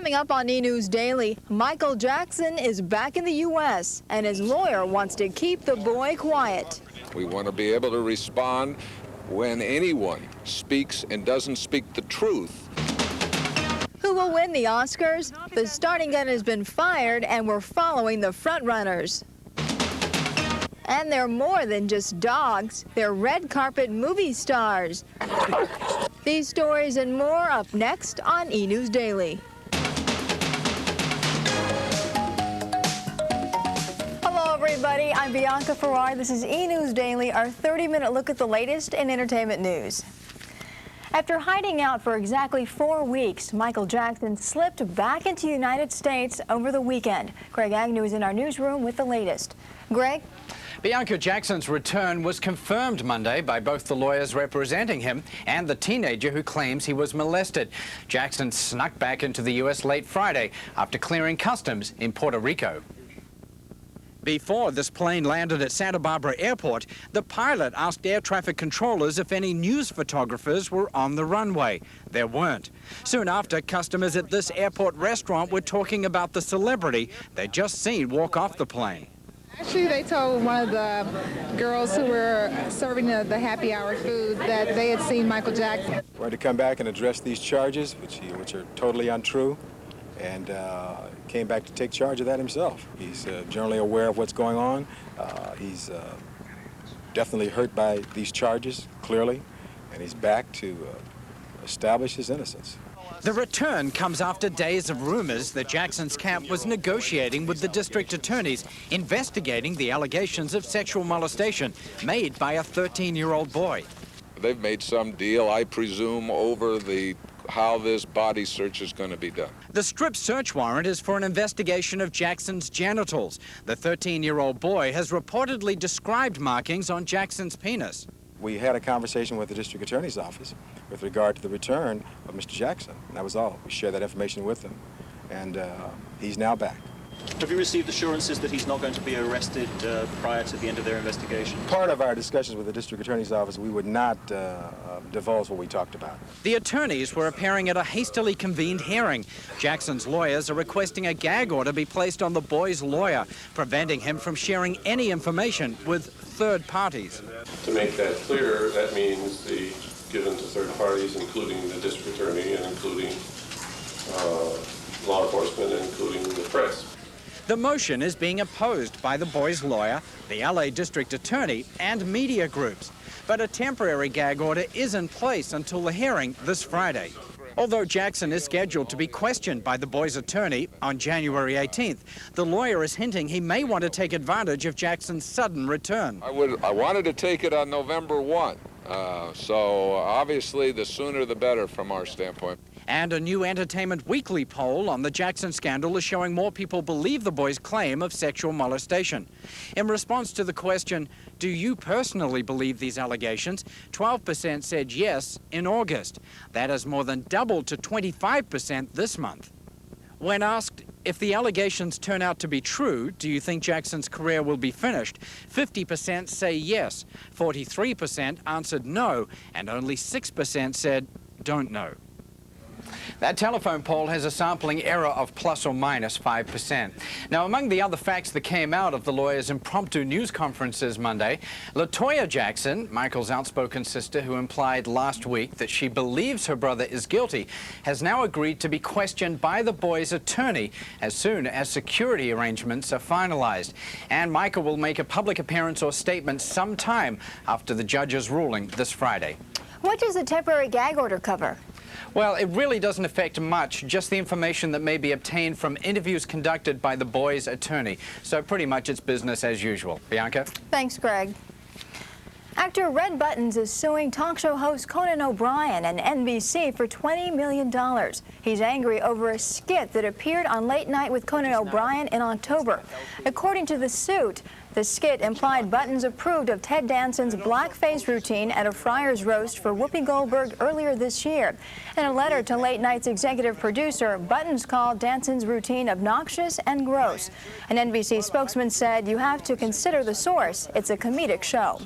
Coming up on E! News Daily, Michael Jackson is back in the U.S. and his lawyer wants to keep the boy quiet. We want to be able to respond when anyone speaks and doesn't speak the truth. Who will win the Oscars? The starting gun has been fired and we're following the frontrunners. And they're more than just dogs. They're red carpet movie stars. These stories and more up next on E! News Daily. Hello, everybody. I'm Bianca. This is E! News Daily, our 30-minute look at the latest in entertainment news. After hiding out for exactly 4 weeks, Michael Jackson slipped back into the United States over the weekend. Greg Agnew is in our newsroom with the latest. Greg? Bianca Jackson's return was confirmed Monday by both the lawyers representing him and the teenager who claims he was molested. Jackson snuck back into the U.S. late Friday after clearing customs in Puerto Rico. Before this plane landed at Santa Barbara Airport, the pilot asked air traffic controllers if any news photographers were on the runway. There weren't. Soon after, customers at this airport restaurant were talking about the celebrity they'd just seen walk off the plane. Actually, they told one of the girls who were serving the happy hour food that they had seen Michael Jackson. We're to come back and address these charges, which are totally untrue, and came back to take charge of that himself. He's generally aware of what's going on. He's definitely hurt by these charges, clearly, and he's back to establish his innocence. The return comes after days of rumors that Jackson's camp was negotiating with the district attorneys investigating the allegations of sexual molestation made by a 13-year-old boy. They've made some deal, I presume, over how this body search is going to be done. The strip search warrant is for an investigation of Jackson's genitals. The 13-year-old boy has reportedly described markings on Jackson's penis. We had a conversation with the district attorney's office with regard to the return of Mr. Jackson. And that was all. We shared that information with him, and he's now back. Have you received assurances that he's not going to be arrested prior to the end of their investigation? Part of our discussions with the district attorney's office, we would not divulge what we talked about. The attorneys were appearing at a hastily convened hearing. Jackson's lawyers are requesting a gag order be placed on the boy's lawyer, preventing him from sharing any information with third parties. To make that clear, that means the given to third parties, including the district attorney and including law enforcement and including the press. The motion is being opposed by the boy's lawyer, the LA district attorney, and media groups. But a temporary gag order is in place until the hearing this Friday. Although Jackson is scheduled to be questioned by the boy's attorney on January 18th, the lawyer is hinting he may want to take advantage of Jackson's sudden return. I wanted to take it on November 1, so obviously the sooner the better from our standpoint. And a new Entertainment Weekly poll on the Jackson scandal is showing more people believe the boy's claim of sexual molestation. In response to the question, do you personally believe these allegations, 12% said yes in August. That has more than doubled to 25% this month. When asked if the allegations turn out to be true, do you think Jackson's career will be finished, 50% say yes, 43% answered no, and only 6% said don't know. That telephone poll has a sampling error of plus or minus 5%. Now, among the other facts that came out of the lawyers' impromptu news conferences Monday, LaToya Jackson, Michael's outspoken sister who implied last week that she believes her brother is guilty, has now agreed to be questioned by the boy's attorney as soon as security arrangements are finalized. And Michael will make a public appearance or statement sometime after the judge's ruling this Friday. What does the temporary gag order cover? Well, it really doesn't affect much, just the information that may be obtained from interviews conducted by the boy's attorney. So pretty much it's business as usual. Bianca? Thanks, Greg. Actor Red Buttons is suing talk show host Conan O'Brien and NBC for $20 million. He's angry over a skit that appeared on Late Night with Conan O'Brien in October. According to the suit, the skit implied Buttons approved of Ted Danson's blackface routine at a Friars roast for Whoopi Goldberg earlier this year. In a letter to Late Night's executive producer, Buttons called Danson's routine obnoxious and gross. An NBC spokesman said, "You have to consider the source. It's a comedic show."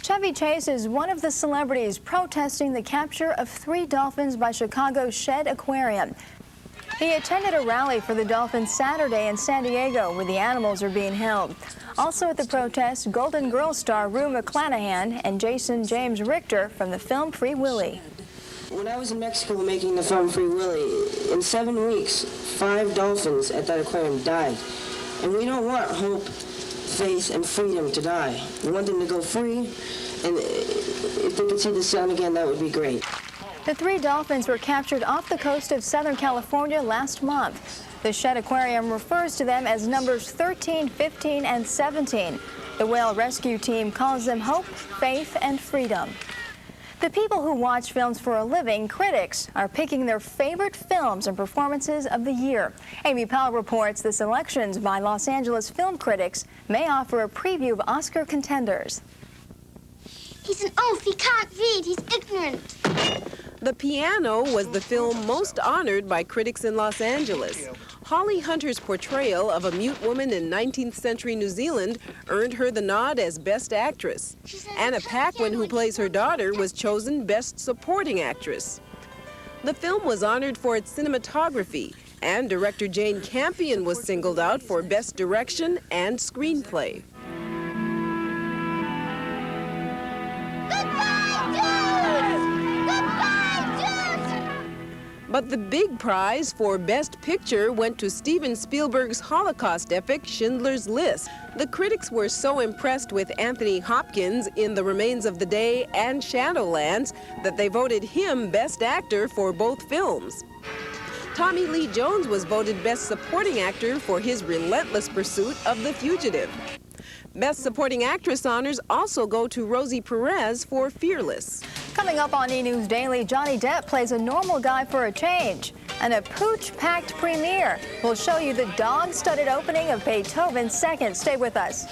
Chevy Chase is one of the celebrities protesting the capture of 3 dolphins by Chicago's Shed Aquarium. He attended a rally for the Dolphins Saturday in San Diego, where the animals are being held. Also at the protest, Golden Girls star Rue McClanahan and Jason James Richter from the film Free Willy. When I was in Mexico making the film Free Willy, in 7 weeks, 5 dolphins at that aquarium died. And we don't want hope, faith, and freedom to die. We want them to go free, and if they could see the sun again, that would be great. The 3 dolphins were captured off the coast of Southern California last month. The Shedd Aquarium refers to them as numbers 13, 15, and 17. The whale rescue team calls them hope, faith, and freedom. The people who watch films for a living, critics, are picking their favorite films and performances of the year. Amy Powell reports the selections by Los Angeles film critics may offer a preview of Oscar contenders. He's an oaf. He can't read. He's ignorant. The Piano was the film most honored by critics in Los Angeles. Holly Hunter's portrayal of a mute woman in 19th century New Zealand earned her the nod as Best Actress. Anna Paquin, who plays her daughter, was chosen Best Supporting Actress. The film was honored for its cinematography, and director Jane Campion was singled out for Best Direction and Screenplay. But the big prize for Best Picture went to Steven Spielberg's Holocaust epic, Schindler's List. The critics were so impressed with Anthony Hopkins in The Remains of the Day and Shadowlands that they voted him Best Actor for both films. Tommy Lee Jones was voted Best Supporting Actor for his relentless pursuit of the fugitive. Best Supporting Actress honors also go to Rosie Perez for Fearless. Coming up on E! News Daily, Johnny Depp plays a normal guy for a change. And a pooch-packed premiere. We'll show you the dog-studded opening of Beethoven's Second. Stay with us.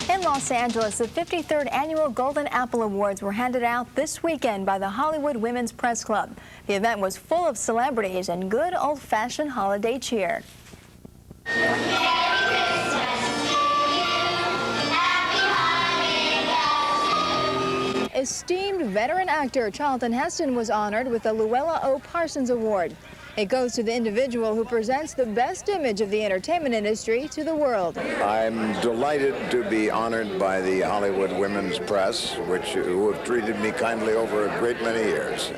In Los Angeles, the 53rd Annual Golden Apple Awards were handed out this weekend by the Hollywood Women's Press Club. The event was full of celebrities and good old-fashioned holiday cheer. Esteemed veteran actor Charlton Heston was honored with the Luella O. Parsons Award. It goes to the individual who presents the best image of the entertainment industry to the world. I'm delighted to be honored by the Hollywood Women's Press, who have treated me kindly over a great many years.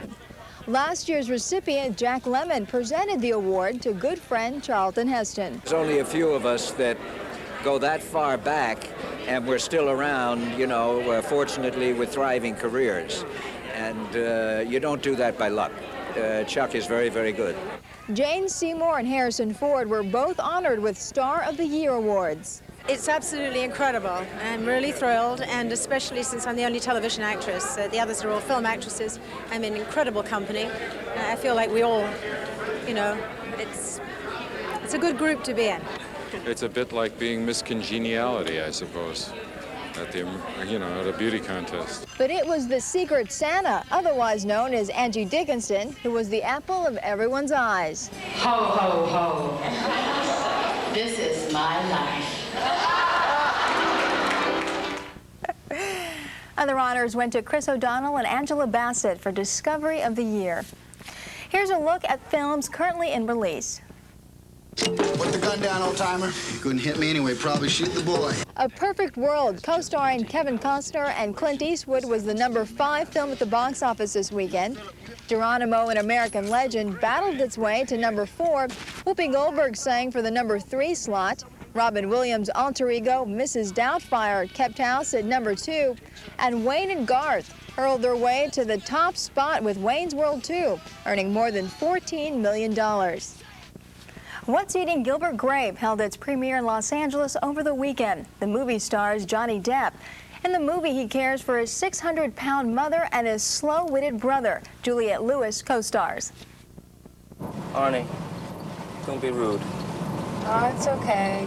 Last year's recipient, Jack Lemmon, presented the award to good friend Charlton Heston. There's only a few of us that go that far back, and we're still around, you know, fortunately with thriving careers. And you don't do that by luck. Chuck is very, very good. Jane Seymour and Harrison Ford were both honored with Star of the Year awards. It's absolutely incredible. I'm really thrilled, and especially since I'm the only television actress. The others are all film actresses. I'm in incredible company. I feel like we all, you know, it's a good group to be in. It's a bit like being Miss Congeniality, I suppose, at the, you know, at a beauty contest. But it was the Secret Santa, otherwise known as Angie Dickinson, who was the apple of everyone's eyes. Ho, ho, ho. This is my life. Other honors went to Chris O'Donnell and Angela Bassett for Discovery of the Year. Here's a look at films currently in release. Put the gun down, old-timer. You couldn't hit me anyway. Probably shoot the boy. A Perfect World, co-starring Kevin Costner and Clint Eastwood, was the #5 film at the box office this weekend. Geronimo, an American Legend, battled its way to #4. Whoopi Goldberg sang for the #3 slot. Robin Williams' alter ego, Mrs. Doubtfire, kept house at #2. And Wayne and Garth hurled their way to the top spot with Wayne's World 2, earning more than $14 million. What's Eating Gilbert Grape held its premiere in Los Angeles over the weekend. The movie stars Johnny Depp. In the movie, he cares for his 600-pound mother and his slow-witted brother. Juliette Lewis co-stars. Arnie, don't be rude. Oh, it's okay.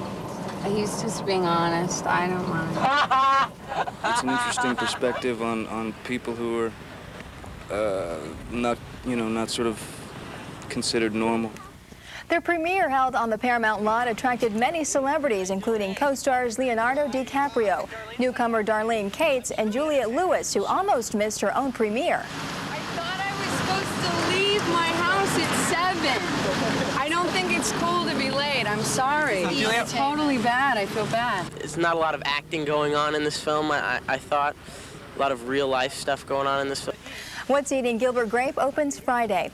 He's just being honest. I don't mind. It's an interesting perspective on people who are not sort of considered normal. Their premiere, held on the Paramount lot, attracted many celebrities, including co-stars Leonardo DiCaprio, newcomer Darlene Cates, and Juliette Lewis, who almost missed her own premiere. I thought supposed to leave my house at 7. I don't think it's cool to be late. I'm sorry. It's totally bad. I feel bad. There's not a lot of acting going on in this film, I thought. A lot of real-life stuff going on in this film. What's Eating Gilbert Grape opens Friday.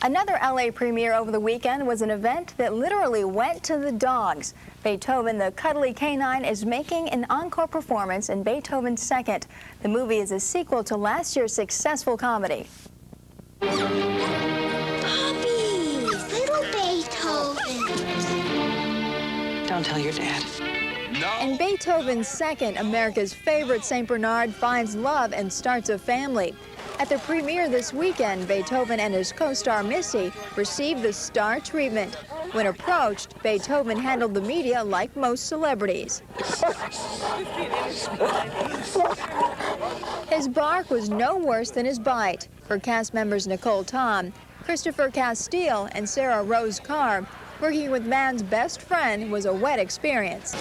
Another LA premiere over the weekend was an event that literally went to the dogs. Beethoven, the cuddly canine, is making an encore performance in Beethoven's Second. The movie is a sequel to last year's successful comedy. Puppies, little Beethovens. Don't tell your dad. In Beethoven's Second, America's favorite St. Bernard finds love and starts a family. At the premiere this weekend, Beethoven and his co-star Missy received the star treatment. When approached, Beethoven handled the media like most celebrities. His bark was no worse than his bite. For cast members Nicole Tom, Christopher Castile, and Sarah Rose Carr, working with man's best friend was a wet experience.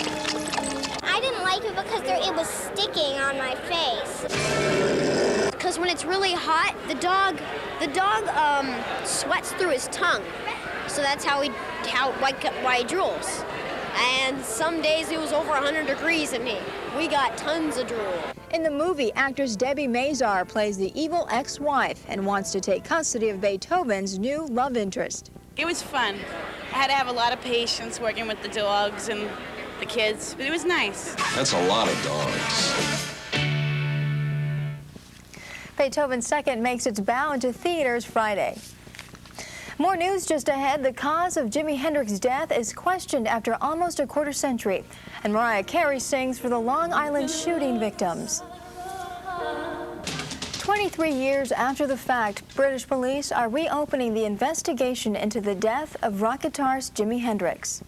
I didn't like it because it was sticking on my face. Because when it's really hot, the dog sweats through his tongue. So that's why he drools. And some days it was over 100 degrees and we got tons of drool. In the movie, actress Debbie Mazar plays the evil ex-wife and wants to take custody of Beethoven's new love interest. It was fun. I had to have a lot of patience working with the dogs and the kids, but it was nice. That's a lot of dogs. Beethoven's Second makes its bow into theaters Friday. More news just ahead. The cause of Jimi Hendrix's death is questioned after almost a quarter century. And Mariah Carey sings for the Long Island shooting victims. 23 years after the fact, British police are reopening the investigation into the death of rock guitarist Jimi Hendrix.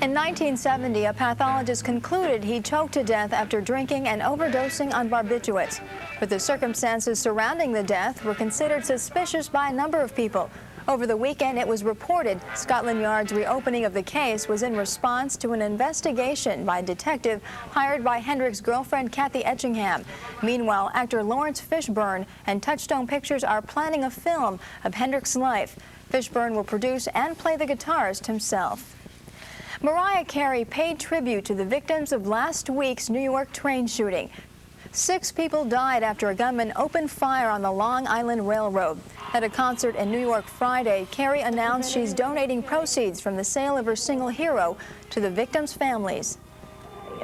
In 1970, a pathologist concluded he choked to death after drinking and overdosing on barbiturates. But the circumstances surrounding the death were considered suspicious by a number of people. Over the weekend, it was reported Scotland Yard's reopening of the case was in response to an investigation by a detective hired by Hendrix's girlfriend Kathy Etchingham. Meanwhile, actor Lawrence Fishburne and Touchstone Pictures are planning a film of Hendrix's life. Fishburne will produce and play the guitarist himself. Mariah Carey paid tribute to the victims of last week's New York train shooting. 6 people died after a gunman opened fire on the Long Island Railroad. At a concert in New York Friday, Carey announced she's donating proceeds from the sale of her single Hero to the victims' families.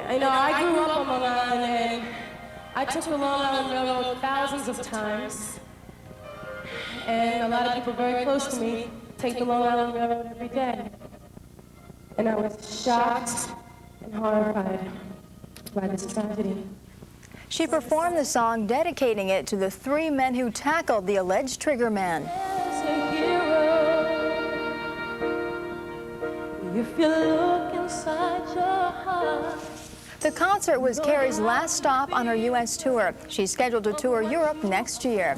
I know, I grew up on Long Island and I took the Long Island Railroad thousands of times. And a lot of people very close to me take the Long Island Railroad every day. And I was shocked and horrified by this tragedy. She performed the song, dedicating it to the 3 men who tackled the alleged trigger man. If you look inside your heart. The concert was Carey's last stop on her U.S. tour. She's scheduled to tour Europe next year.